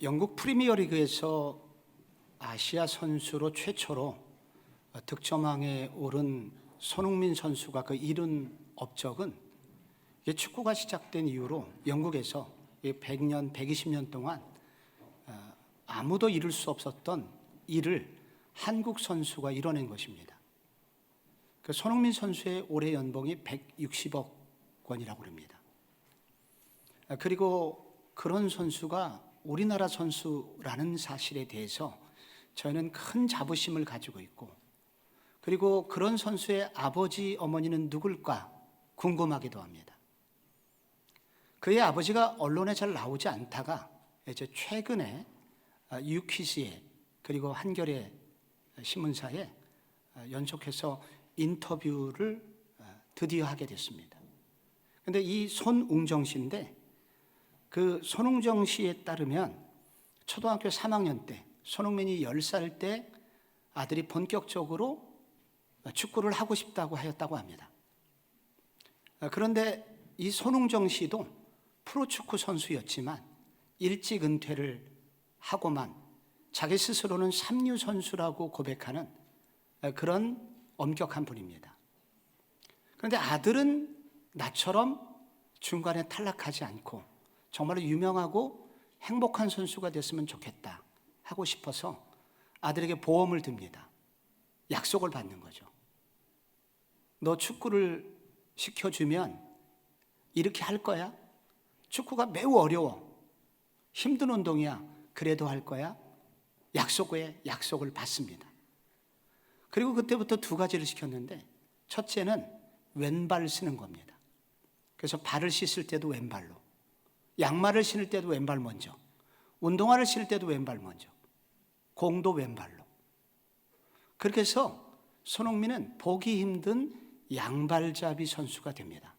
영국 프리미어리그에서 아시아 선수로 최초로 득점왕에 오른 손흥민 선수가 그 이룬 업적은 축구가 시작된 이후로 영국에서 100년, 120년 동안 아무도 이룰 수 없었던 일을 한국 선수가 이뤄낸 것입니다. 그 손흥민 선수의 올해 연봉이 160억 원이라고 합니다. 그리고 그런 선수가 우리나라 선수라는 사실에 대해서 저희는 큰 자부심을 가지고 있고, 그리고 그런 선수의 아버지, 어머니는 누굴까 궁금하기도 합니다. 그의 아버지가 언론에 잘 나오지 않다가 이제 최근에 유퀴즈에 그리고 한겨레 신문사에 연속해서 인터뷰를 드디어 하게 됐습니다. 그런데 이 손웅정 씨인데, 그 손웅정 씨에 따르면 초등학교 3학년 때 손흥민이 10살 때 아들이 본격적으로 축구를 하고 싶다고 하였다고 합니다. 그런데 이 손웅정 씨도 프로축구 선수였지만 일찍 은퇴를 하고만 자기 스스로는 삼류 선수라고 고백하는 그런 엄격한 분입니다. 그런데 아들은 나처럼 중간에 탈락하지 않고 정말로 유명하고 행복한 선수가 됐으면 좋겠다 하고 싶어서 아들에게 보험을 듭니다. 약속을 받는 거죠. 너 축구를 시켜주면 이렇게 할 거야? 축구가 매우 어려워. 힘든 운동이야. 그래도 할 거야? 약속을 받습니다. 그리고 그때부터 두 가지를 시켰는데, 첫째는 왼발 쓰는 겁니다. 그래서 발을 씻을 때도 왼발로, 양말을 신을 때도 왼발 먼저, 운동화를 신을 때도 왼발 먼저, 공도 왼발로. 그렇게 해서 손흥민은 보기 힘든 양발잡이 선수가 됩니다.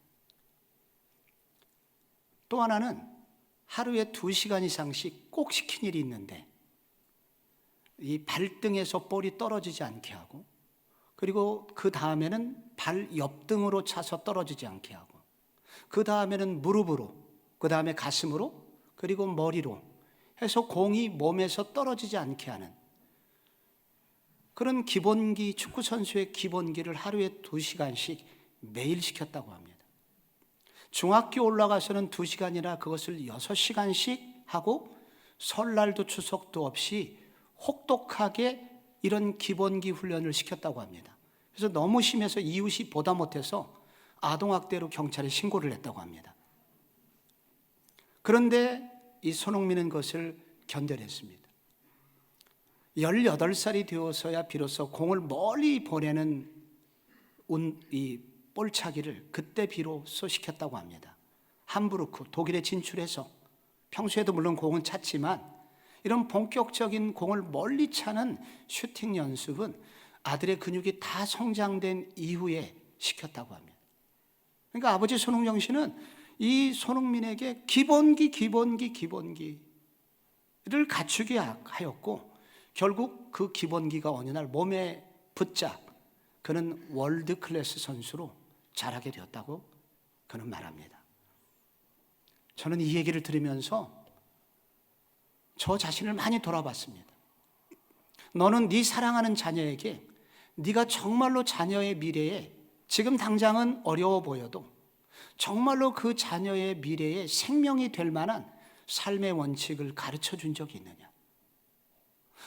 또 하나는 하루에 2시간 이상씩 꼭 시킨 일이 있는데, 이 발등에서 볼이 떨어지지 않게 하고, 그리고 그 다음에는 발 옆등으로 차서 떨어지지 않게 하고, 그 다음에는 무릎으로, 그 다음에 가슴으로, 그리고 머리로 해서 공이 몸에서 떨어지지 않게 하는 그런 기본기, 축구 선수의 기본기를 하루에 2시간씩 매일 시켰다고 합니다. 중학교 올라가서는 2시간이나 그것을 6시간씩 하고, 설날도 추석도 없이 혹독하게 이런 기본기 훈련을 시켰다고 합니다. 그래서 너무 심해서 이웃이 보다 못해서 아동학대로 경찰에 신고를 했다고 합니다. 그런데 이 손흥민은 그것을 견뎌냈습니다. 18살이 되어서야 비로소 공을 멀리 보내는 이 볼차기를 그때 비로소 시켰다고 합니다. 함부르크, 독일에 진출해서 평소에도 물론 공은 찼지만 이런 본격적인 공을 멀리 차는 슈팅 연습은 아들의 근육이 다 성장된 이후에 시켰다고 합니다. 그러니까 아버지 손흥정 씨는 이 손흥민에게 기본기를 갖추게 하였고, 결국 그 기본기가 어느 날 몸에 붙자 그는 월드 클래스 선수로 자라게 되었다고 그는 말합니다. 저는 이 얘기를 들으면서 저 자신을 많이 돌아봤습니다. 너는 네 사랑하는 자녀에게 네가 정말로 자녀의 미래에, 지금 당장은 어려워 보여도 정말로 그 자녀의 미래에 생명이 될 만한 삶의 원칙을 가르쳐 준 적이 있느냐?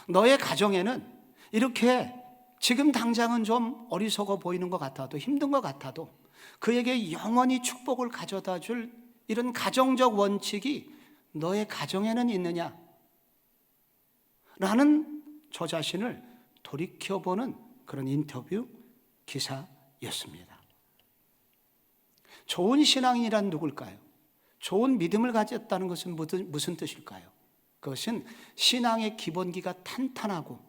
너의 가정에는 이렇게 지금 당장은 좀 어리석어 보이는 것 같아도, 힘든 것 같아도 그에게 영원히 축복을 가져다 줄 이런 가정적 원칙이 너의 가정에는 있느냐? 라는 저 자신을 돌이켜보는 그런 인터뷰 기사였습니다. 좋은 신앙인이란 누굴까요? 좋은 믿음을 가졌다는 것은 무슨 뜻일까요? 그것은 신앙의 기본기가 탄탄하고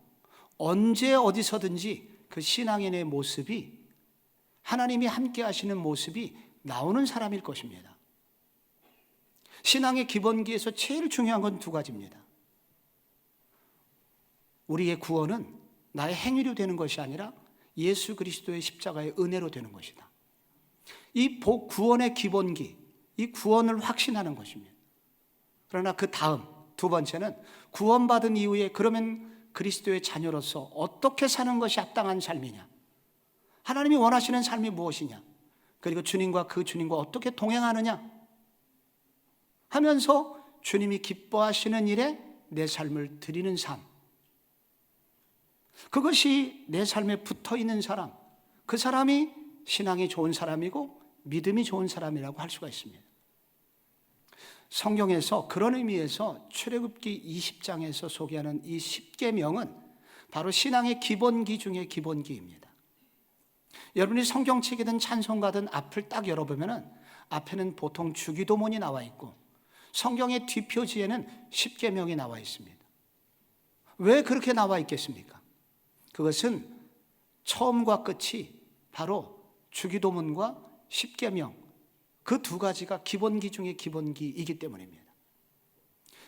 언제 어디서든지 그 신앙인의 모습이, 하나님이 함께 하시는 모습이 나오는 사람일 것입니다. 신앙의 기본기에서 제일 중요한 건 2가지입니다. 우리의 구원은 나의 행위로 되는 것이 아니라 예수 그리스도의 십자가의 은혜로 되는 것이다. 이 구원의 기본기, 이 구원을 확신하는 것입니다. 그러나 그 다음 두 번째는 구원받은 이후에 그러면 그리스도의 자녀로서 어떻게 사는 것이 합당한 삶이냐, 하나님이 원하시는 삶이 무엇이냐, 그리고 주님과 그 주님과 어떻게 동행하느냐 하면서 주님이 기뻐하시는 일에 내 삶을 드리는 삶, 그것이 내 삶에 붙어있는 사람, 그 사람이 신앙이 좋은 사람이고 믿음이 좋은 사람이라고 할 수가 있습니다. 성경에서 그런 의미에서 출애굽기 20장에서 소개하는 이 10계명은 바로 신앙의 기본기 중의 기본기입니다. 여러분이 성경책이든 찬송가든 앞을 딱 열어보면 앞에는 보통 주기도문이 나와 있고 성경의 뒷표지에는 10계명이 나와 있습니다. 왜 그렇게 나와 있겠습니까? 그것은 처음과 끝이 바로 주기도문과 10계명, 그 두 가지가 기본기 중의 기본기이기 때문입니다.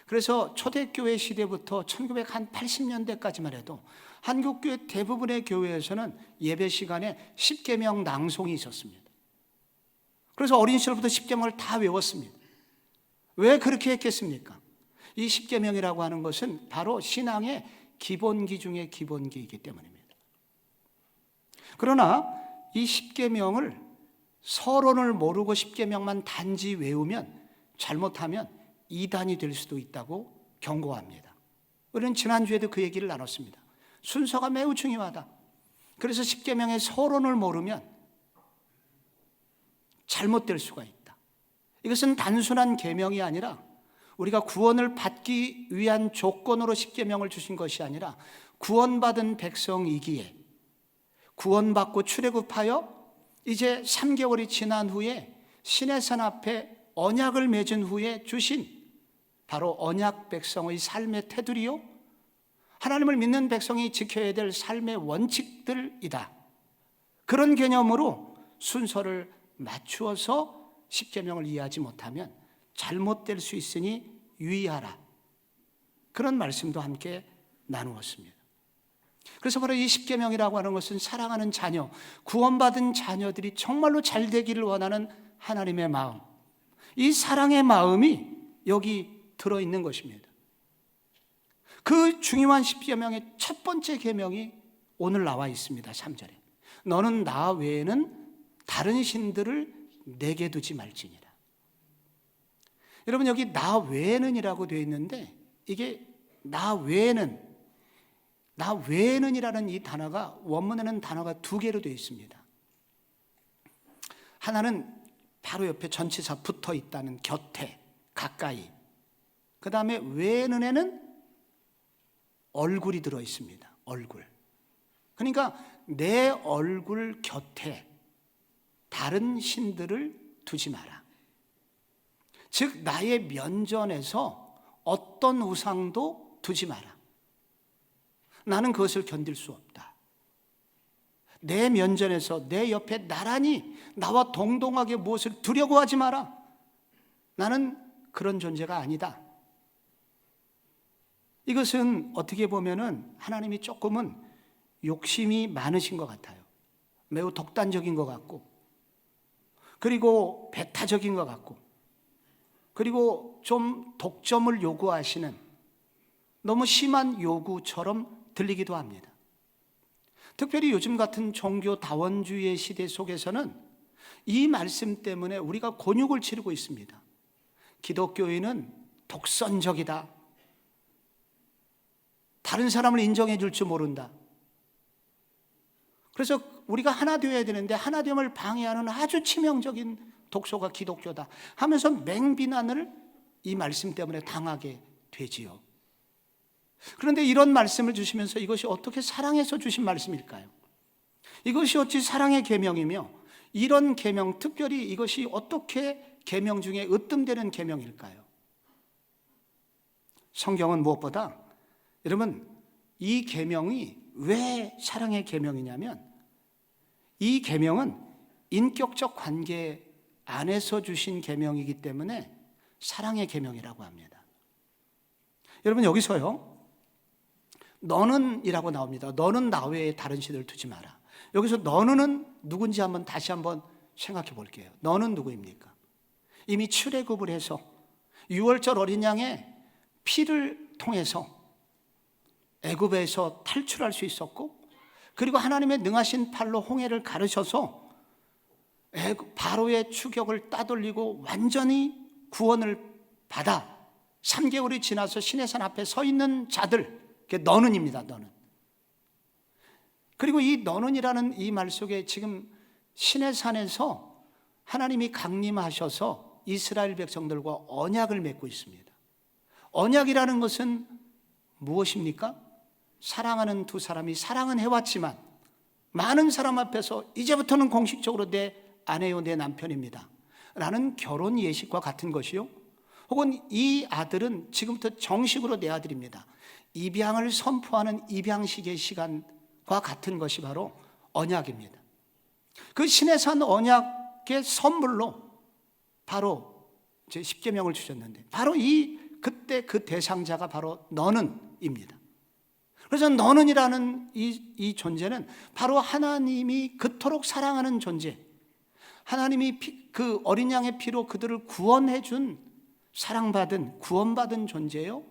그래서 초대교회 시대부터 1980년대까지만 해도 한국교회 대부분의 교회에서는 예배 시간에 10계명 낭송이 있었습니다. 그래서 어린 시절부터 10계명을 다 외웠습니다. 왜 그렇게 했겠습니까? 이 10계명이라고 하는 것은 바로 신앙의 기본기 중의 기본기이기 때문입니다. 그러나 이 10계명을 서론을 모르고 10계명만 단지 외우면 잘못하면 이단이 될 수도 있다고 경고합니다. 우리는 지난주에도 그 얘기를 나눴습니다. 순서가 매우 중요하다. 그래서 10계명의 서론을 모르면 잘못될 수가 있다. 이것은 단순한 계명이 아니라 우리가 구원을 받기 위한 조건으로 10계명을 주신 것이 아니라 구원받은 백성이기에 구원받고 출애굽하여 이제 3개월이 지난 후에 시내산 앞에 언약을 맺은 후에 주신 바로 언약 백성의 삶의 테두리요, 하나님을 믿는 백성이 지켜야 될 삶의 원칙들이다. 그런 개념으로 순서를 맞추어서 10계명을 이해하지 못하면 잘못될 수 있으니 유의하라. 그런 말씀도 함께 나누었습니다. 그래서 바로 이 10계명이라고 하는 것은 사랑하는 자녀, 구원받은 자녀들이 정말로 잘 되기를 원하는 하나님의 마음, 이 사랑의 마음이 여기 들어있는 것입니다. 그 중요한 10계명의 첫 번째 계명이 오늘 나와 있습니다. 3절에 너는 나 외에는 다른 신들을 내게 두지 말지니라. 여러분, 여기 나 외에는 이라고 되어 있는데 이게 나 외에는 이라는 이 단어가 원문에는 단어가 두 개로 되어 있습니다. 하나는 바로 옆에 전치사 붙어 있다는 곁에, 가까이. 그 다음에 외에는에는 얼굴이 들어 있습니다. 얼굴. 그러니까 내 얼굴 곁에 다른 신들을 두지 마라. 즉 나의 면전에서 어떤 우상도 두지 마라. 나는 그것을 견딜 수 없다. 내 면전에서 내 옆에 나란히 나와 동등하게 무엇을 두려고 하지 마라. 나는 그런 존재가 아니다. 이것은 어떻게 보면은 하나님이 조금은 욕심이 많으신 것 같아요. 매우 독단적인 것 같고, 그리고 배타적인 것 같고, 그리고 좀 독점을 요구하시는 너무 심한 요구처럼 들리기도 합니다. 특별히 요즘 같은 종교 다원주의의 시대 속에서는 이 말씀 때문에 우리가 곤욕을 치르고 있습니다. 기독교인은 독선적이다. 다른 사람을 인정해 줄 줄 모른다. 그래서 우리가 하나 되어야 되는데 하나 됨을 방해하는 아주 치명적인 독소가 기독교다 하면서 맹비난을 이 말씀 때문에 당하게 되지요. 그런데 이런 말씀을 주시면서 이것이 어떻게 사랑해서 주신 말씀일까요? 이것이 어찌 사랑의 계명이며 이런 계명, 특별히 이것이 어떻게 계명 중에 으뜸되는 계명일까요? 성경은 무엇보다 여러분, 이 계명이 왜 사랑의 계명이냐면 이 계명은 인격적 관계 안에서 주신 계명이기 때문에 사랑의 계명이라고 합니다. 여러분, 여기서요, 너는 이라고 나옵니다. 너는 나 외에 다른 신을 두지 마라. 여기서 너는 누군지 다시 한번 생각해 볼게요. 너는 누구입니까? 이미 출애굽을 해서 6월절 어린 양의 피를 통해서 애굽에서 탈출할 수 있었고, 그리고 하나님의 능하신 팔로 홍해를 가르셔서 바로의 추격을 따돌리고 완전히 구원을 받아 3개월이 지나서 시내산 앞에 서 있는 자들, 그게 너는입니다. 너는. 그리고 이 너는이라는 이 말 속에 지금 시내산에서 하나님이 강림하셔서 이스라엘 백성들과 언약을 맺고 있습니다. 언약이라는 것은 무엇입니까? 사랑하는 두 사람이 사랑은 해왔지만 많은 사람 앞에서 이제부터는 공식적으로 내 아내요 내 남편입니다 라는 결혼 예식과 같은 것이요, 혹은 이 아들은 지금부터 정식으로 내 아들입니다, 입양을 선포하는 입양식의 시간과 같은 것이 바로 언약입니다. 그 시내산 언약의 선물로 바로 이제 십계명을 주셨는데, 바로 그때 그 대상자가 바로 너는입니다. 그래서 너는이라는 이 존재는 바로 하나님이 그토록 사랑하는 존재, 하나님이 그 어린 양의 피로 그들을 구원해 준 사랑받은 구원받은 존재요,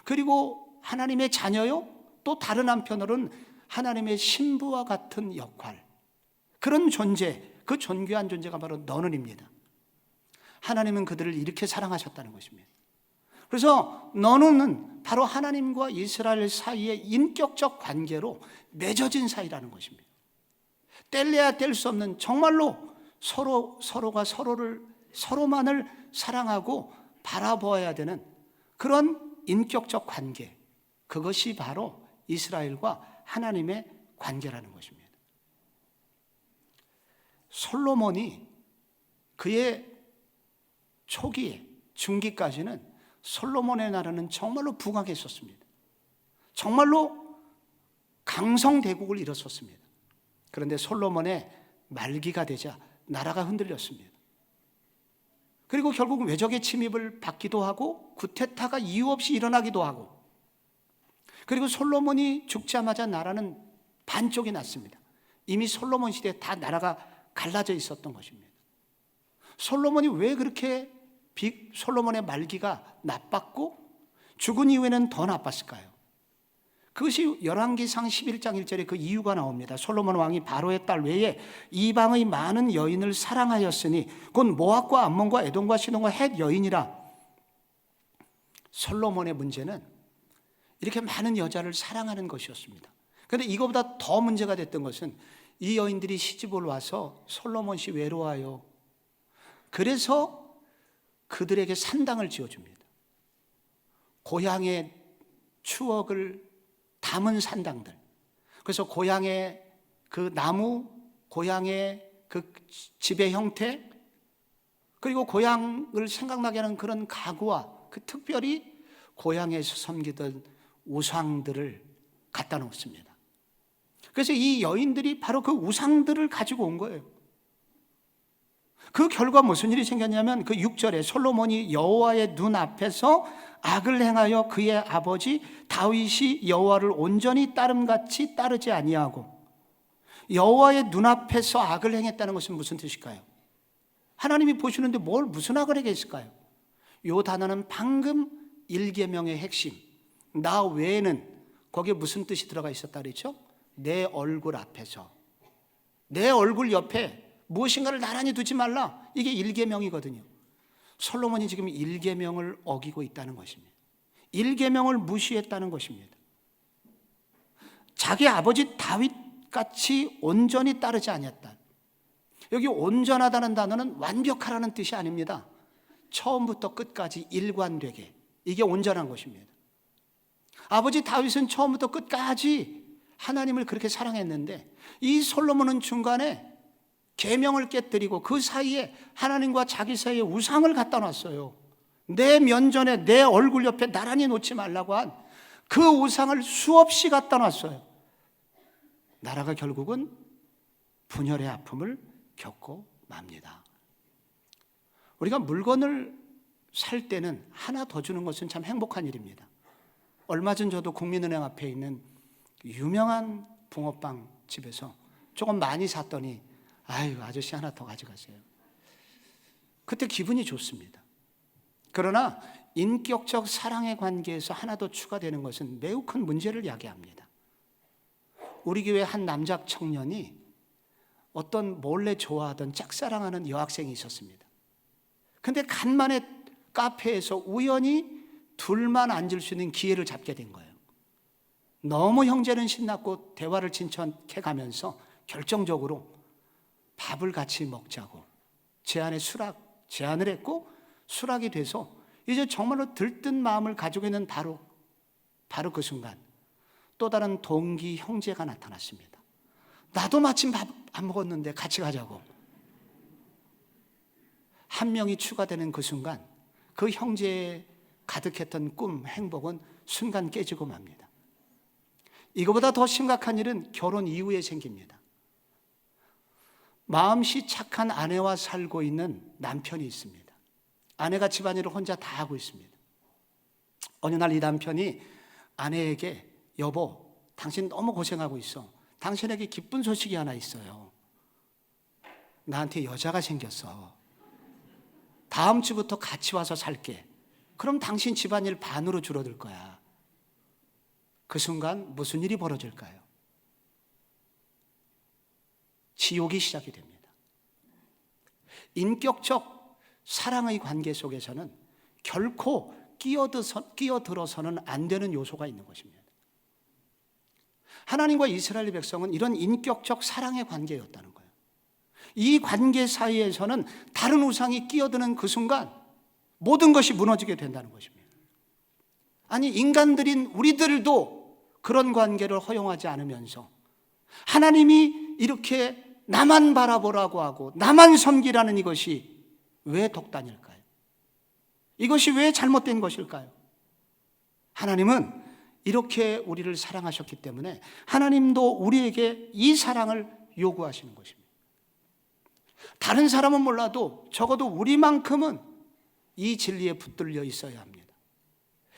그리고 하나님의 자녀요, 또 다른 한편으로는 하나님의 신부와 같은 역할, 그런 존재, 그 존귀한 존재가 바로 너는입니다. 하나님은 그들을 이렇게 사랑하셨다는 것입니다. 그래서 너는은 바로 하나님과 이스라엘 사이의 인격적 관계로 맺어진 사이라는 것입니다. 뗄래야 뗄 수 없는, 정말로 서로가 서로만을 사랑하고 바라보아야 되는 그런 인격적 관계, 그것이 바로 이스라엘과 하나님의 관계라는 것입니다. 솔로몬이 그의 초기에 중기까지는 솔로몬의 나라는 정말로 부강했었습니다. 정말로 강성대국을 이뤘었습니다. 그런데 솔로몬의 말기가 되자 나라가 흔들렸습니다. 그리고 결국 외적의 침입을 받기도 하고 쿠데타가 이유 없이 일어나기도 하고, 그리고 솔로몬이 죽자마자 나라는 반쪽이 났습니다. 이미 솔로몬 시대에 다 나라가 갈라져 있었던 것입니다. 솔로몬이 왜 그렇게 솔로몬의 말기가 나빴고 죽은 이후에는 더 나빴을까요? 그것이 열왕기상 11장 1절에 그 이유가 나옵니다. 솔로몬 왕이 바로의 딸 외에 이방의 많은 여인을 사랑하였으니 곧 모압과 암몬과 에돔과 시돈과 헷 여인이라. 솔로몬의 문제는 이렇게 많은 여자를 사랑하는 것이었습니다. 그런데 이거보다 더 문제가 됐던 것은 이 여인들이 시집을 와서 솔로몬 씨 외로워요. 그래서 그들에게 산당을 지어줍니다. 고향의 추억을 담은 산당들. 그래서 고향의 그 나무, 고향의 그 집의 형태, 그리고 고향을 생각나게 하는 그런 가구와 그 특별히 고향에서 섬기던 우상들을 갖다 놓습니다. 그래서 이 여인들이 바로 그 우상들을 가지고 온 거예요. 그 결과 무슨 일이 생겼냐면 그 6절에 솔로몬이 여호와의 눈앞에서 악을 행하여 그의 아버지 다윗이 여호와를 온전히 따름같이 따르지 아니하고, 여호와의 눈앞에서 악을 행했다는 것은 무슨 뜻일까요? 하나님이 보시는데 무슨 악을 행했을까요? 이 단어는 방금 1계명의 핵심, 나 외에는 거기에 무슨 뜻이 들어가 있었다 그랬죠? 내 얼굴 앞에서, 내 얼굴 옆에 무엇인가를 나란히 두지 말라. 이게 1계명이거든요. 솔로몬이 지금 1계명을 어기고 있다는 것입니다. 1계명을 무시했다는 것입니다. 자기 아버지 다윗같이 온전히 따르지 아니했다. 여기 온전하다는 단어는 완벽하라는 뜻이 아닙니다. 처음부터 끝까지 일관되게, 이게 온전한 것입니다. 아버지 다윗은 처음부터 끝까지 하나님을 그렇게 사랑했는데 이 솔로몬은 중간에 계명을 깨뜨리고 그 사이에 하나님과 자기 사이에 우상을 갖다 놨어요. 내 면전에 내 얼굴 옆에 나란히 놓지 말라고 한 그 우상을 수없이 갖다 놨어요. 나라가 결국은 분열의 아픔을 겪고 맙니다. 우리가 물건을 살 때는 하나 더 주는 것은 참 행복한 일입니다. 얼마 전 저도 국민은행 앞에 있는 유명한 붕어빵 집에서 조금 많이 샀더니 아유, 아저씨 하나 더 가져가세요. 그때 기분이 좋습니다. 그러나 인격적 사랑의 관계에서 하나 더 추가되는 것은 매우 큰 문제를 야기합니다. 우리 교회 한 남자 청년이 어떤 몰래 좋아하던 짝사랑하는 여학생이 있었습니다. 근데 간만에 카페에서 우연히 둘만 앉을 수 있는 기회를 잡게 된 거예요. 너무 형제는 신났고 대화를 진척해 가면서 결정적으로 밥을 같이 먹자고 제안을 했고 수락이 돼서 이제 정말로 들뜬 마음을 가지고 있는 바로 그 순간 또 다른 동기 형제가 나타났습니다. 나도 마침 밥 안 먹었는데 같이 가자고. 한 명이 추가되는 그 순간 그 형제의 가득했던 꿈, 행복은 순간 깨지고 맙니다. 이거보다 더 심각한 일은 결혼 이후에 생깁니다. 마음씨 착한 아내와 살고 있는 남편이 있습니다. 아내가 집안일을 혼자 다 하고 있습니다. 어느 날 이 남편이 아내에게 여보, 당신 너무 고생하고 있어. 당신에게 기쁜 소식이 하나 있어요. 나한테 여자가 생겼어. 다음 주부터 같이 와서 살게. 그럼 당신 집안일 반으로 줄어들 거야. 그 순간 무슨 일이 벌어질까요? 지옥이 시작이 됩니다. 인격적 사랑의 관계 속에서는 결코 끼어들어서는 안 되는 요소가 있는 것입니다. 하나님과 이스라엘 백성은 이런 인격적 사랑의 관계였다는 거예요. 이 관계 사이에서는 다른 우상이 끼어드는 그 순간 모든 것이 무너지게 된다는 것입니다. 아니, 인간들인 우리들도 그런 관계를 허용하지 않으면서 하나님이 이렇게 나만 바라보라고 하고 나만 섬기라는 이것이 왜 독단일까요? 이것이 왜 잘못된 것일까요? 하나님은 이렇게 우리를 사랑하셨기 때문에 하나님도 우리에게 이 사랑을 요구하시는 것입니다. 다른 사람은 몰라도 적어도 우리만큼은 이 진리에 붙들려 있어야 합니다.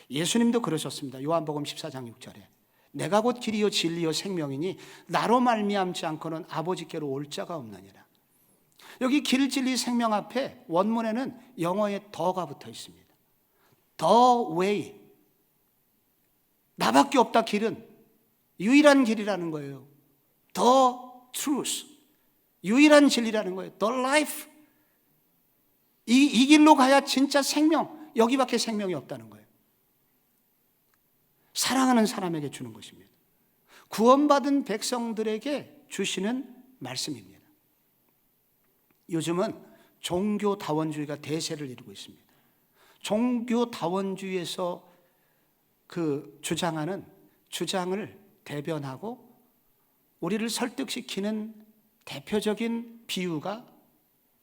예수님도 그러셨습니다. 요한복음 14장 6절에 내가 곧 길이요 진리요 생명이니 나로 말미암지 않고는 아버지께로 올 자가 없느니라. 여기 길, 진리, 생명 앞에 원문에는 영어의 더가 붙어 있습니다. The way. 나밖에 없다 길은. 유일한 길이라는 거예요. The truth. 유일한 진리라는 거예요. The life. 이 길로 가야 진짜 생명. 여기밖에 생명이 없다는 거예요. 사랑하는 사람에게 주는 것입니다. 구원받은 백성들에게 주시는 말씀입니다. 요즘은 종교다원주의가 대세를 이루고 있습니다. 종교다원주의에서 주장하는 주장을 대변하고 우리를 설득시키는 대표적인 비유가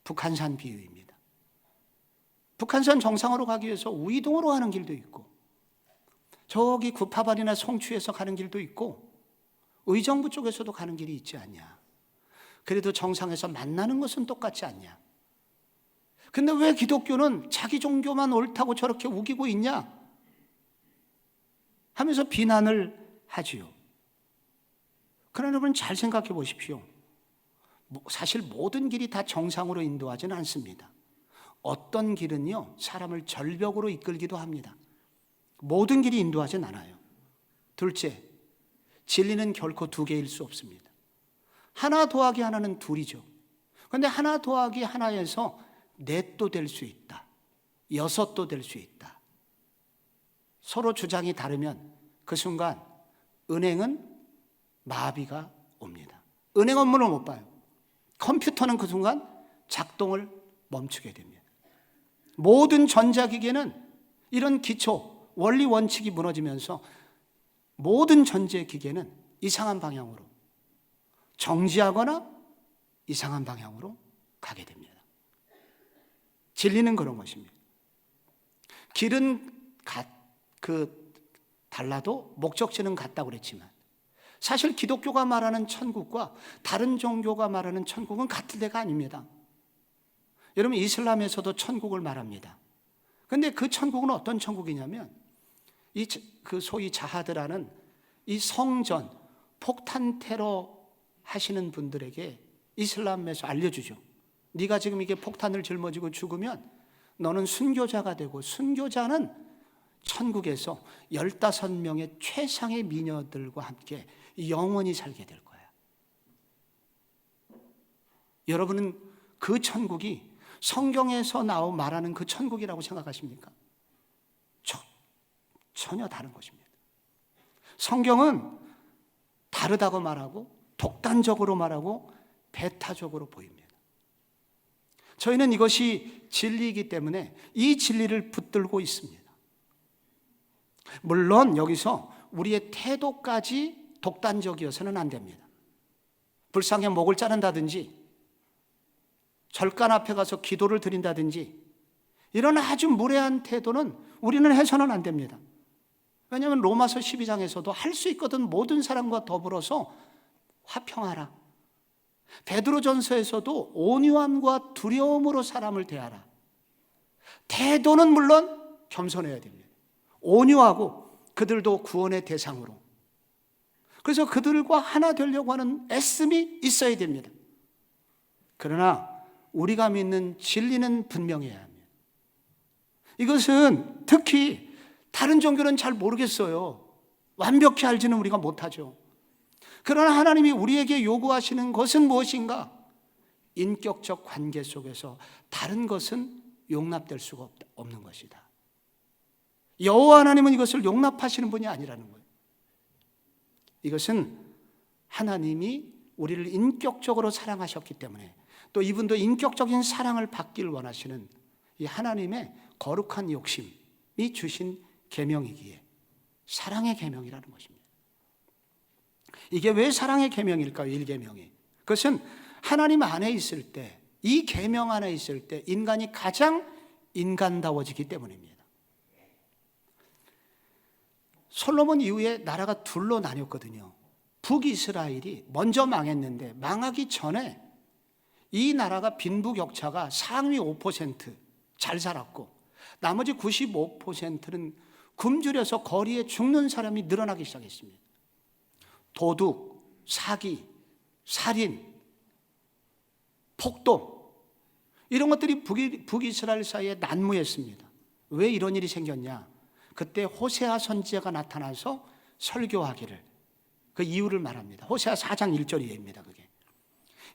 북한산 비유입니다. 북한산 정상으로 가기 위해서 우이동으로 가는 길도 있고 저기 구파발이나 송추에서 가는 길도 있고 의정부 쪽에서도 가는 길이 있지 않냐. 그래도 정상에서 만나는 것은 똑같지 않냐. 근데 왜 기독교는 자기 종교만 옳다고 저렇게 우기고 있냐 하면서 비난을 하지요. 그러나 여러분 잘 생각해 보십시오. 사실 모든 길이 다 정상으로 인도하지는 않습니다. 어떤 길은요 사람을 절벽으로 이끌기도 합니다. 모든 길이 인도하진 않아요. 둘째, 진리는 결코 두 개일 수 없습니다. 하나 더하기 하나는 둘이죠. 그런데 하나 더하기 하나에서 넷도 될 수 있다. 여섯도 될 수 있다. 서로 주장이 다르면 그 순간 은행은 마비가 옵니다. 은행 업무를 못 봐요. 컴퓨터는 그 순간 작동을 멈추게 됩니다. 모든 전자기기는 이런 기초, 원리 원칙이 무너지면서 모든 전자기기는 이상한 방향으로 정지하거나 이상한 방향으로 가게 됩니다. 진리는 그런 것입니다. 길은 달라도 목적지는 같다고 그랬지만 사실 기독교가 말하는 천국과 다른 종교가 말하는 천국은 같은 데가 아닙니다. 여러분 이슬람에서도 천국을 말합니다. 그런데 그 천국은 어떤 천국이냐면 소위 자하드라는 이 성전 폭탄 테러 하시는 분들에게 이슬람에서 알려주죠. 네가 지금 이게 폭탄을 짊어지고 죽으면 너는 순교자가 되고 순교자는 천국에서 15명의 최상의 미녀들과 함께 영원히 살게 될 거야. 여러분은 그 천국이 성경에서 말하는 그 천국이라고 생각하십니까? 전혀 다른 것입니다. 성경은 다르다고 말하고 독단적으로 말하고 배타적으로 보입니다. 저희는 이것이 진리이기 때문에 이 진리를 붙들고 있습니다. 물론 여기서 우리의 태도까지 독단적이어서는 안 됩니다. 불상에 목을 자른다든지 절간 앞에 가서 기도를 드린다든지 이런 아주 무례한 태도는 우리는 해서는 안 됩니다. 왜냐하면 로마서 12장에서도 할 수 있거든 모든 사람과 더불어서 화평하라. 베드로전서에서도 온유함과 두려움으로 사람을 대하라. 태도는 물론 겸손해야 됩니다. 온유하고 그들도 구원의 대상으로. 그래서 그들과 하나 되려고 하는 애씀이 있어야 됩니다. 그러나 우리가 믿는 진리는 분명해야 합니다. 이것은 특히 다른 종교는 잘 모르겠어요. 완벽히 알지는 우리가 못하죠. 그러나 하나님이 우리에게 요구하시는 것은 무엇인가? 인격적 관계 속에서 다른 것은 용납될 수가 없는 것이다. 여호와 하나님은 이것을 용납하시는 분이 아니라는 거예요. 이것은 하나님이 우리를 인격적으로 사랑하셨기 때문에 또 이분도 인격적인 사랑을 받길 원하시는 이 하나님의 거룩한 욕심이 주신 계명이기에 사랑의 계명이라는 것입니다. 이게 왜 사랑의 계명일까요? 1계명이. 그것은 하나님 안에 있을 때, 이 계명 안에 있을 때 인간이 가장 인간다워지기 때문입니다. 솔로몬 이후에 나라가 둘로 나뉘었거든요. 북이스라엘이 먼저 망했는데 망하기 전에 이 나라가 빈부격차가 상위 5% 잘 살았고 나머지 95%는 굶주려서 거리에 죽는 사람이 늘어나기 시작했습니다. 도둑, 사기, 살인, 폭동 이런 것들이 북이스라엘 사이에 난무했습니다. 왜 이런 일이 생겼냐? 그때 호세아 선지자가 나타나서 설교하기를 그 이유를 말합니다. 호세아 4장 1절 이해입니다. 그게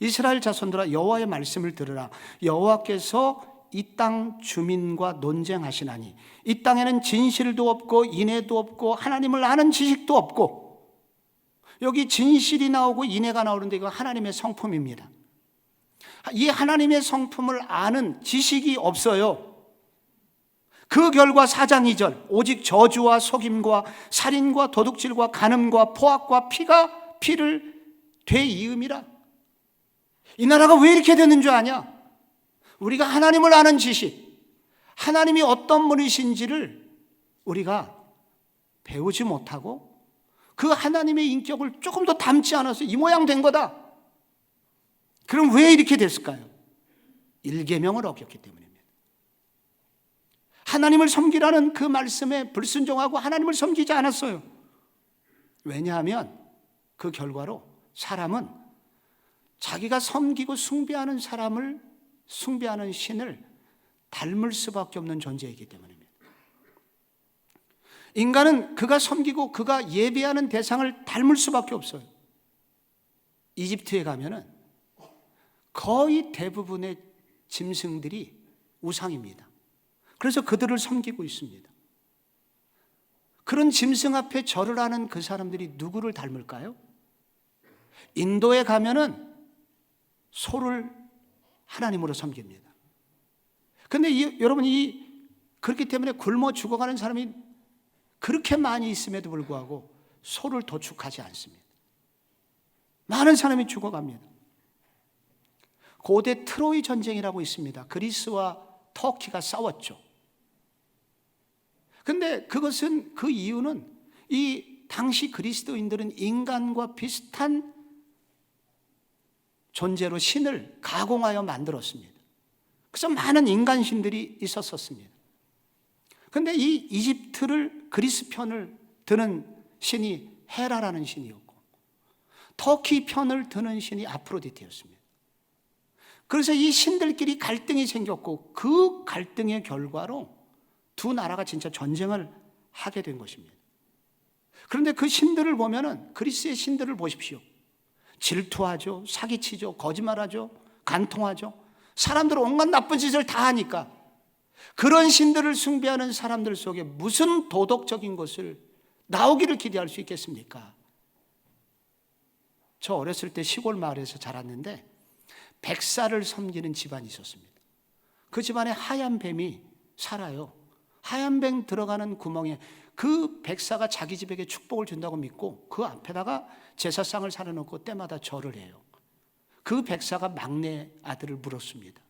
이스라엘 자손들아 여호와의 말씀을 들으라. 여호와께서 이 땅 주민과 논쟁하시나니 이 땅에는 진실도 없고 인애도 없고 하나님을 아는 지식도 없고. 여기 진실이 나오고 인애가 나오는데 이거 하나님의 성품입니다. 이 하나님의 성품을 아는 지식이 없어요. 그 결과 4장 2절 오직 저주와 속임과 살인과 도둑질과 간음과 포악과 피를 되이음이라. 이 나라가 왜 이렇게 되는 줄 아냐? 우리가 하나님을 아는 지식, 하나님이 어떤 분이신지를 우리가 배우지 못하고 그 하나님의 인격을 조금 더 닮지 않아서 이 모양 된 거다. 그럼 왜 이렇게 됐을까요? 1계명을 어겼기 때문입니다. 하나님을 섬기라는 그 말씀에 불순종하고 하나님을 섬기지 않았어요. 왜냐하면 그 결과로 사람은 자기가 섬기고 숭배하는 사람을 숭배하는 신을 닮을 수밖에 없는 존재이기 때문입니다. 인간은 그가 섬기고 그가 예배하는 대상을 닮을 수밖에 없어요. 이집트에 가면은 거의 대부분의 짐승들이 우상입니다. 그래서 그들을 섬기고 있습니다. 그런 짐승 앞에 절을 하는 그 사람들이 누구를 닮을까요? 인도에 가면은 소를 하나님으로 섬깁니다. 그런데 여러분 그렇기 때문에 굶어 죽어가는 사람이 그렇게 많이 있음에도 불구하고 소를 도축하지 않습니다. 많은 사람이 죽어갑니다. 고대 트로이 전쟁이라고 있습니다. 그리스와 터키가 싸웠죠. 그런데 그 이유는 이 당시 그리스도인들은 인간과 비슷한 존재로 신을 가공하여 만들었습니다. 그래서 많은 인간신들이 있었습니다. 그런데 이 이집트를 그리스 편을 드는 신이 헤라라는 신이었고 터키 편을 드는 신이 아프로디테였습니다. 그래서 이 신들끼리 갈등이 생겼고 그 갈등의 결과로 두 나라가 진짜 전쟁을 하게 된 것입니다. 그런데 그 신들을 보면은 그리스의 신들을 보십시오. 질투하죠, 사기치죠, 거짓말하죠, 간통하죠. 사람들은 온갖 나쁜 짓을 다 하니까 그런 신들을 숭배하는 사람들 속에 무슨 도덕적인 것을 나오기를 기대할 수 있겠습니까? 저 어렸을 때 시골 마을에서 자랐는데 백사를 섬기는 집안이 있었습니다. 그 집안에 하얀 뱀이 살아요. 하얀 뱀 들어가는 구멍에 그 백사가 자기 집에게 축복을 준다고 믿고 그 앞에다가 제사상을 차려놓고 때마다 절을 해요. 그 백사가 막내 아들을 물었습니다.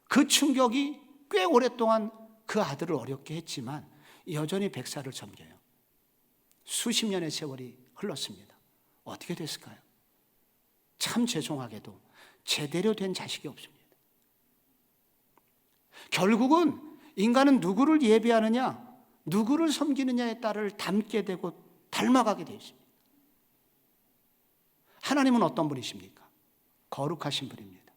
그 충격이 꽤 오랫동안 그 아들을 어렵게 했지만 여전히 백사를 섬겨요. 수십 년의 세월이 흘렀습니다. 어떻게 됐을까요? 참 죄송하게도 제대로 된 자식이 없습니다. 결국은 인간은 누구를 예배하느냐, 누구를 섬기느냐에 따라 닮게 되고 닮아가게 되어 있습니다. 하나님은 어떤 분이십니까? 거룩하신 분입니다.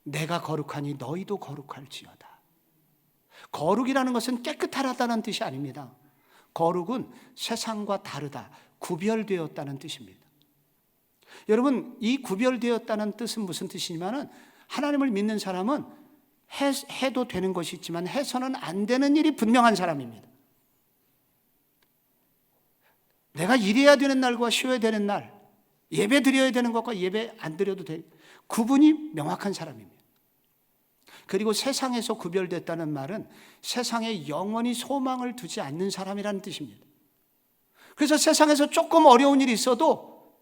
내가 거룩하니 너희도 거룩할지어다. 거룩이라는 것은 깨끗하다는 뜻이 아닙니다. 거룩은 세상과 다르다, 구별되었다는 뜻입니다. 여러분, 이 구별되었다는 뜻은 무슨 뜻이냐면 하나님을 믿는 사람은 해도 되는 것이 있지만 해서는 안 되는 일이 분명한 사람입니다. 내가 일해야 되는 날과 쉬어야 되는 날, 예배 드려야 되는 것과 예배 안 드려도 될 구분이 명확한 사람입니다. 그리고 세상에서 구별됐다는 말은 세상에 영원히 소망을 두지 않는 사람이라는 뜻입니다. 그래서 세상에서 조금 어려운 일이 있어도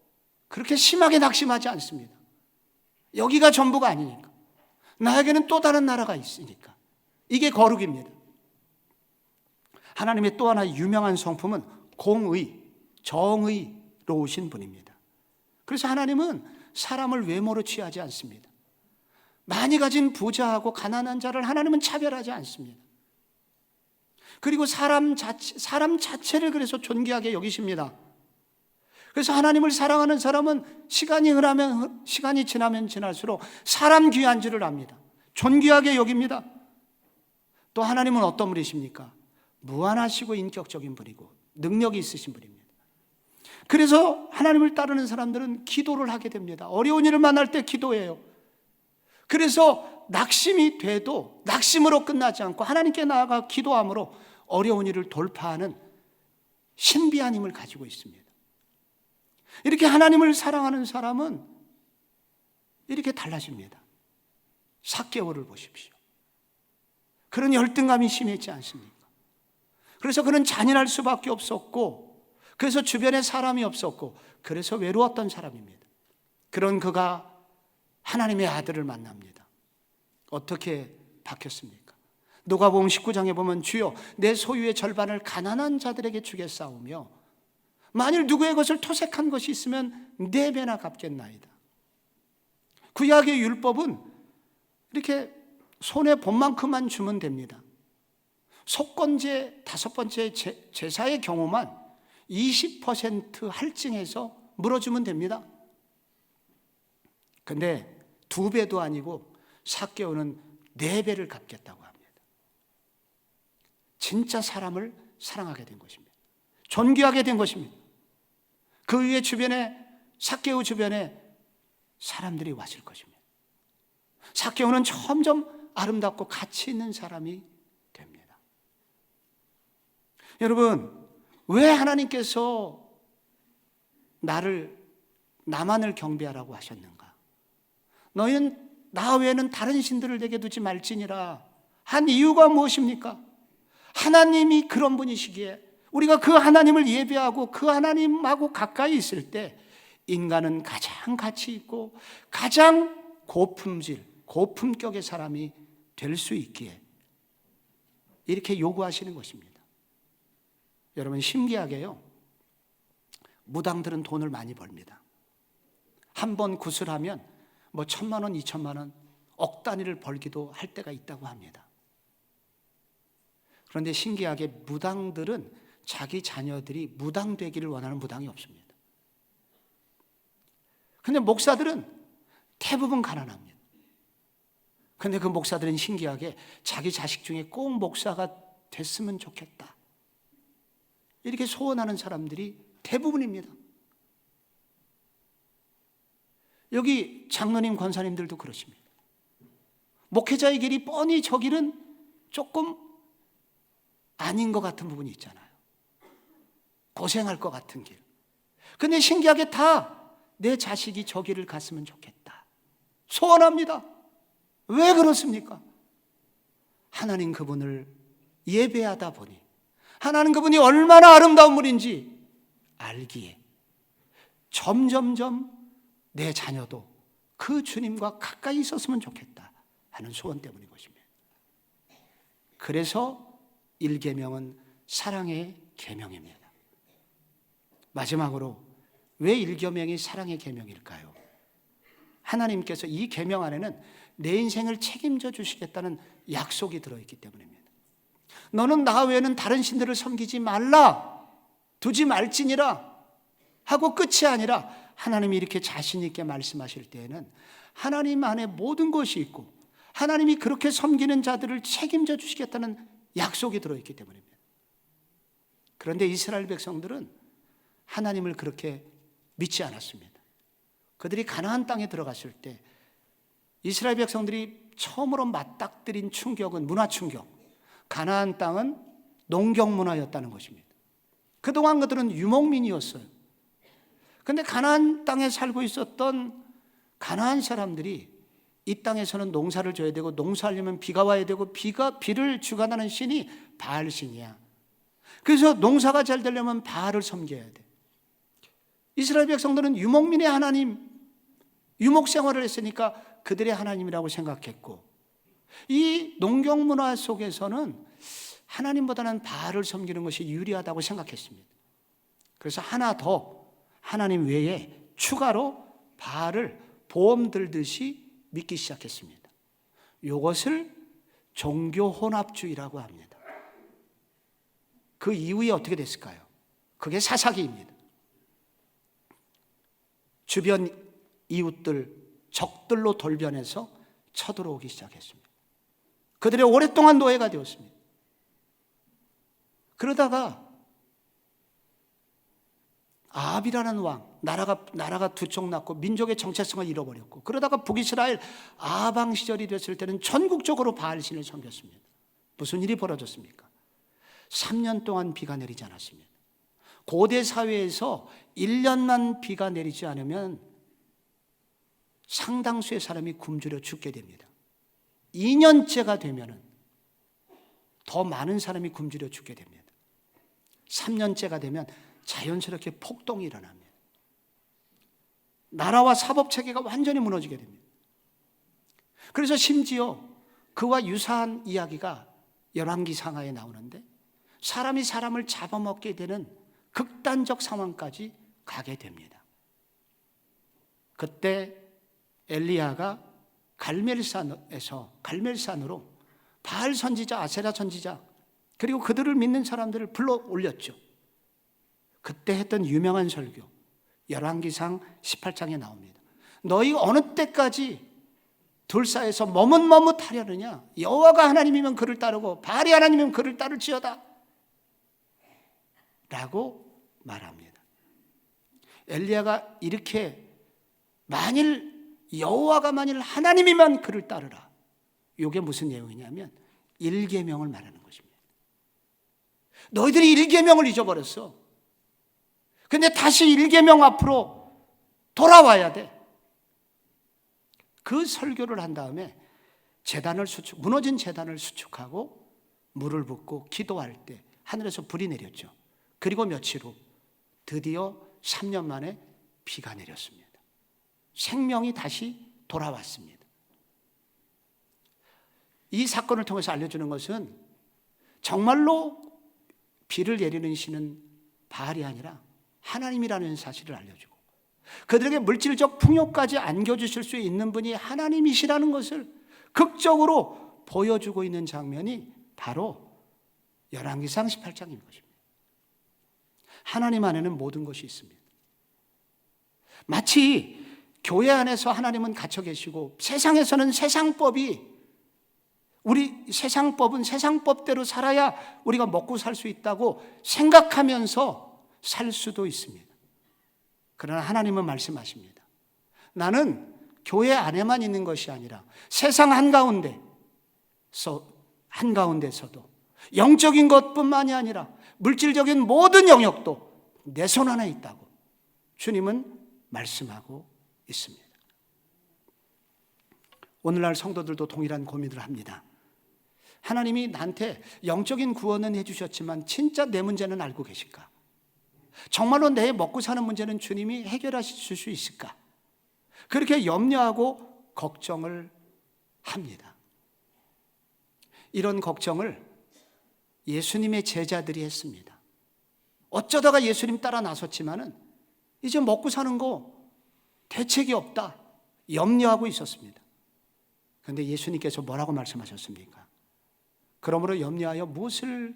그렇게 심하게 낙심하지 않습니다. 여기가 전부가 아니니까. 나에게는 또 다른 나라가 있으니까. 이게 거룩입니다. 하나님의 또 하나 유명한 성품은 공의, 정의로우신 분입니다. 그래서 하나님은 사람을 외모로 취하지 않습니다. 많이 가진 부자하고 가난한 자를 하나님은 차별하지 않습니다. 그리고 사람 자체를 그래서 존귀하게 여기십니다. 그래서 하나님을 사랑하는 사람은 시간이 지나면 지날수록 사람 귀한 줄을 압니다. 존귀하게 여깁니다. 또 하나님은 어떤 분이십니까? 무한하시고 인격적인 분이고 능력이 있으신 분입니다. 그래서 하나님을 따르는 사람들은 기도를 하게 됩니다. 어려운 일을 만날 때 기도해요. 그래서 낙심이 돼도 낙심으로 끝나지 않고 하나님께 나아가 기도함으로 어려운 일을 돌파하는 신비한 힘을 가지고 있습니다. 이렇게 하나님을 사랑하는 사람은 이렇게 달라집니다. 삭개오를 보십시오. 그런 열등감이 심했지 않습니까? 그래서 그는 잔인할 수밖에 없었고, 그래서 주변에 사람이 없었고, 그래서 외로웠던 사람입니다. 그런 그가 하나님의 아들을 만납니다. 어떻게 바뀌었습니까? 누가복음 19장에 보면 주여 내 소유의 절반을 가난한 자들에게 주겠사오며 만일 누구의 것을 토색한 것이 있으면 4배나 갚겠나이다. 구약의 율법은 이렇게 손에 본만큼만 주면 됩니다. 속건제 5번째 제사의 경우만 20% 할증해서 물어주면 됩니다. 근데 2배도 아니고 삭개오는 4배를 갚겠다고 합니다. 진짜 사람을 사랑하게 된 것입니다. 존귀하게 된 것입니다. 그 위에 주변에, 삭개오 주변에 사람들이 왔을 것입니다. 삭개오는 점점 아름답고 가치 있는 사람이 됩니다. 여러분, 왜 하나님께서 나만을 경배하라고 하셨는가? 너희는 나 외에는 다른 신들을 내게 두지 말지니라 한 이유가 무엇입니까? 하나님이 그런 분이시기에 우리가 그 하나님을 예배하고 그 하나님하고 가까이 있을 때 인간은 가장 가치 있고 가장 고품격의 사람이 될 수 있기에 이렇게 요구하시는 것입니다. 여러분, 신기하게요, 무당들은 돈을 많이 벌니다. 한 번 구슬하면 1,000만 원, 2,000만 원, 억 단위를 벌기도 할 때가 있다고 합니다. 그런데 신기하게 무당들은 자기 자녀들이 무당 되기를 원하는 무당이 없습니다. 그런데 목사들은 대부분 가난합니다. 그런데 그 목사들은 신기하게 자기 자식 중에 꼭 목사가 됐으면 좋겠다. 이렇게 소원하는 사람들이 대부분입니다. 여기 장로님, 권사님들도 그러십니다. 목회자의 길이 뻔히 저 길은 조금 아닌 것 같은 부분이 있잖아요. 고생할 것 같은 길. 근데 신기하게 다 내 자식이 저 길을 갔으면 좋겠다. 소원합니다. 왜 그렇습니까? 하나님 그분을 예배하다 보니, 하나님 그분이 얼마나 아름다운 분인지 알기에 점점점 내 자녀도 그 주님과 가까이 있었으면 좋겠다 하는 소원 때문인 것입니다. 그래서 1계명은 사랑의 계명입니다. 마지막으로 왜 1계명이 사랑의 계명일까요? 하나님께서 이 계명 안에는 내 인생을 책임져 주시겠다는 약속이 들어있기 때문입니다. 너는 나 외에는 다른 신들을 섬기지 말라, 두지 말지니라 하고 끝이 아니라 하나님이 이렇게 자신 있게 말씀하실 때에는 하나님 안에 모든 것이 있고 하나님이 그렇게 섬기는 자들을 책임져 주시겠다는 약속이 들어있기 때문입니다. 그런데 이스라엘 백성들은 하나님을 그렇게 믿지 않았습니다. 그들이 가나안 땅에 들어갔을 때 이스라엘 백성들이 처음으로 맞닥뜨린 충격은 문화 충격. 가나안 땅은 농경 문화였다는 것입니다. 그동안 그들은 유목민이었어요. 그런데 가나안 땅에 살고 있었던 가나안 사람들이 이 땅에서는 농사를 져야 되고 농사하려면 비가 와야 되고 비를 주관하는 신이 바알 신이야. 그래서 농사가 잘 되려면 바알을 섬겨야 돼. 이스라엘 백성들은 유목민의 하나님, 유목 생활을 했으니까 그들의 하나님이라고 생각했고, 이 농경 문화 속에서는 하나님보다는 바알을 섬기는 것이 유리하다고 생각했습니다. 그래서 하나 더 하나님 외에 추가로 바알을 보험 들듯이 믿기 시작했습니다. 이것을 종교 혼합주의라고 합니다. 그 이후에 어떻게 됐을까요? 그게 사사기입니다. 주변 이웃들, 적들로 돌변해서 쳐들어오기 시작했습니다. 그들이 오랫동안 노예가 되었습니다. 그러다가 아합이라는 왕, 나라가 두 쪽 났고 민족의 정체성을 잃어버렸고, 그러다가 북이스라엘 아합 왕 시절이 됐을 때는 전국적으로 바알신을 섬겼습니다. 무슨 일이 벌어졌습니까? 3년 동안 비가 내리지 않았습니다. 고대 사회에서 1년만 비가 내리지 않으면 상당수의 사람이 굶주려 죽게 됩니다. 2년째가 되면 더 많은 사람이 굶주려 죽게 됩니다. 3년째가 되면 자연스럽게 폭동이 일어납니다. 나라와 사법체계가 완전히 무너지게 됩니다. 그래서 심지어 그와 유사한 이야기가 열왕기상하에 나오는데, 사람이 사람을 잡아먹게 되는 극단적 상황까지 가게 됩니다. 그때 엘리야가 갈멜산으로 바알 선지자, 아세라 선지자, 그리고 그들을 믿는 사람들을 불러 올렸죠. 그때 했던 유명한 설교, 열왕기상 18장에 나옵니다. 너희 어느 때까지 둘사에서 머뭇머뭇하려느냐? 여호와가 하나님이면 그를 따르고 바알이 하나님이면 그를 따를지어다 라고 말합니다. 엘리야가 이렇게 여호와가 만일 하나님이면 그를 따르라, 이게 무슨 내용이냐면 1계명을 말하는 것입니다. 너희들이 1계명을 잊어버렸어. 근데 다시 1계명 앞으로 돌아와야 돼. 그 설교를 한 다음에 무너진 제단을 수축하고 물을 붓고 기도할 때 하늘에서 불이 내렸죠. 그리고 며칠 후 드디어 3년 만에 비가 내렸습니다. 생명이 다시 돌아왔습니다. 이 사건을 통해서 알려주는 것은 정말로 비를 내리는 신은 바알이 아니라 하나님이라는 사실을 알려주고, 그들에게 물질적 풍요까지 안겨주실 수 있는 분이 하나님이시라는 것을 극적으로 보여주고 있는 장면이 바로 열왕기상 18장인 것입니다. 하나님 안에는 모든 것이 있습니다. 마치 교회 안에서 하나님은 갇혀 계시고 세상에서는 세상법이 우리 세상법은 세상법대로 살아야 우리가 먹고 살 수 있다고 생각하면서 살 수도 있습니다. 그러나 하나님은 말씀하십니다. 나는 교회 안에만 있는 것이 아니라 세상 한가운데서도 영적인 것뿐만이 아니라 물질적인 모든 영역도 내 손 안에 있다고 주님은 말씀하고 있습니다. 오늘날 성도들도 동일한 고민을 합니다. 하나님이 나한테 영적인 구원은 해주셨지만 진짜 내 문제는 알고 계실까? 정말로 내 먹고 사는 문제는 주님이 해결하실 수 있을까? 그렇게 염려하고 걱정을 합니다. 이런 걱정을 예수님의 제자들이 했습니다. 어쩌다가 예수님 따라 나섰지만은 이제 먹고 사는 거 대책이 없다 염려하고 있었습니다. 그런데 예수님께서 뭐라고 말씀하셨습니까? 그러므로 염려하여 무엇을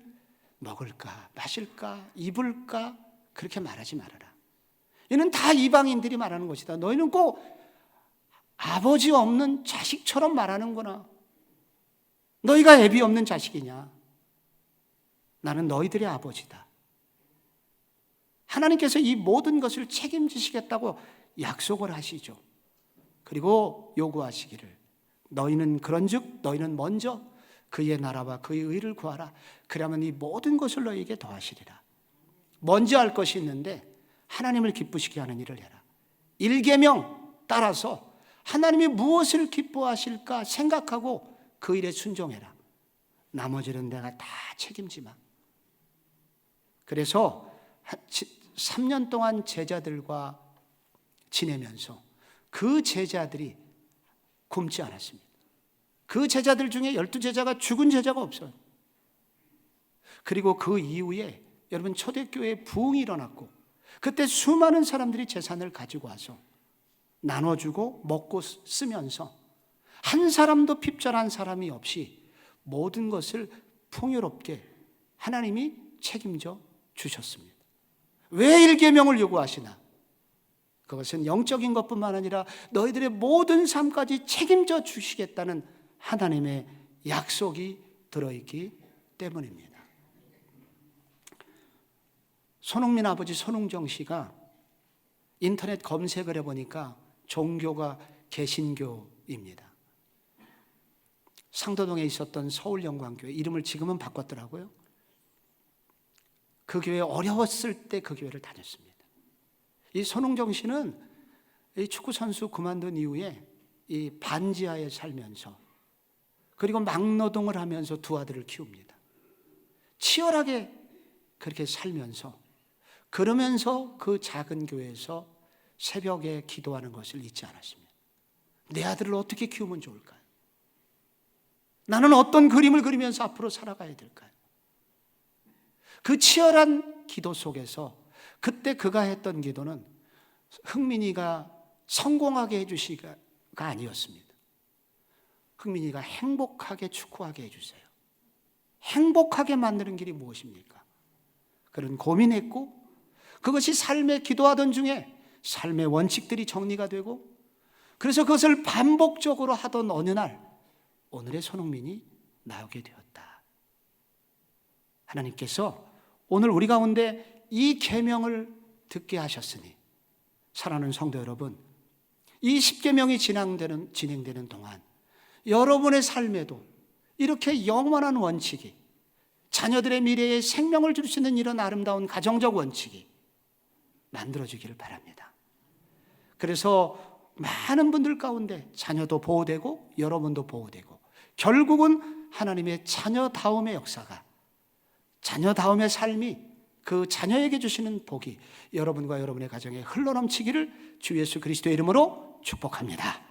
먹을까, 마실까, 입을까 그렇게 말하지 말아라. 이는 다 이방인들이 말하는 것이다. 너희는 꼭 아버지 없는 자식처럼 말하는구나. 너희가 애비 없는 자식이냐? 나는 너희들의 아버지다. 하나님께서 이 모든 것을 책임지시겠다고 약속을 하시죠. 그리고 요구하시기를 너희는 그런즉 너희는 먼저 그의 나라와 그의 의를 구하라. 그러면 이 모든 것을 너희에게 더하시리라. 먼저 할 것이 있는데 하나님을 기쁘시게 하는 일을 해라. 1계명 따라서 하나님이 무엇을 기뻐하실까 생각하고 그 일에 순종해라. 나머지는 내가 다 책임지마. 그래서 3년 동안 제자들과 지내면서 그 제자들이 굶지 않았습니다. 그 제자들 중에 12제자가 죽은 제자가 없어요. 그리고 그 이후에 여러분 초대교회에 부흥이 일어났고 그때 수많은 사람들이 재산을 가지고 와서 나눠주고 먹고 쓰면서 한 사람도 핍절한 사람이 없이 모든 것을 풍요롭게 하나님이 책임져 주셨습니다. 왜 1계명을 요구하시나? 그것은 영적인 것뿐만 아니라 너희들의 모든 삶까지 책임져 주시겠다는 하나님의 약속이 들어있기 때문입니다. 손흥민 아버지 손흥정 씨가 인터넷 검색을 해보니까 종교가 개신교입니다. 상도동에 있었던 서울영광교회 이름을 지금은 바꿨더라고요. 그 교회 어려웠을 때 그 교회를 다녔습니다. 이 손흥정 씨는 이 축구 선수 그만둔 이후에 이 반지하에 살면서 그리고 막노동을 하면서 두 아들을 키웁니다. 치열하게 그렇게 살면서 그러면서 그 작은 교회에서 새벽에 기도하는 것을 잊지 않았습니다. 내 아들을 어떻게 키우면 좋을까요? 나는 어떤 그림을 그리면서 앞으로 살아가야 될까요? 그 치열한 기도 속에서 그때 그가 했던 기도는 흥민이가 성공하게 해주시가 아니었습니다. 흥민이가 행복하게 축구하게 해주세요. 행복하게 만드는 길이 무엇입니까? 그런 고민했고 그것이 삶에 기도하던 중에 삶의 원칙들이 정리가 되고 그래서 그것을 반복적으로 하던 어느 날 오늘의 손흥민이 나오게 되었다. 하나님께서 오늘 우리 가운데 이 계명을 듣게 하셨으니 사랑하는 성도 여러분, 이 10계명이 진행되는 동안 여러분의 삶에도 이렇게 영원한 원칙이 자녀들의 미래에 생명을 줄 수 있는 이런 아름다운 가정적 원칙이 만들어지기를 바랍니다. 그래서 많은 분들 가운데 자녀도 보호되고 여러분도 보호되고 결국은 하나님의 자녀다움의 역사가 자녀다움의 삶이 그 자녀에게 주시는 복이 여러분과 여러분의 가정에 흘러넘치기를 주 예수 그리스도의 이름으로 축복합니다.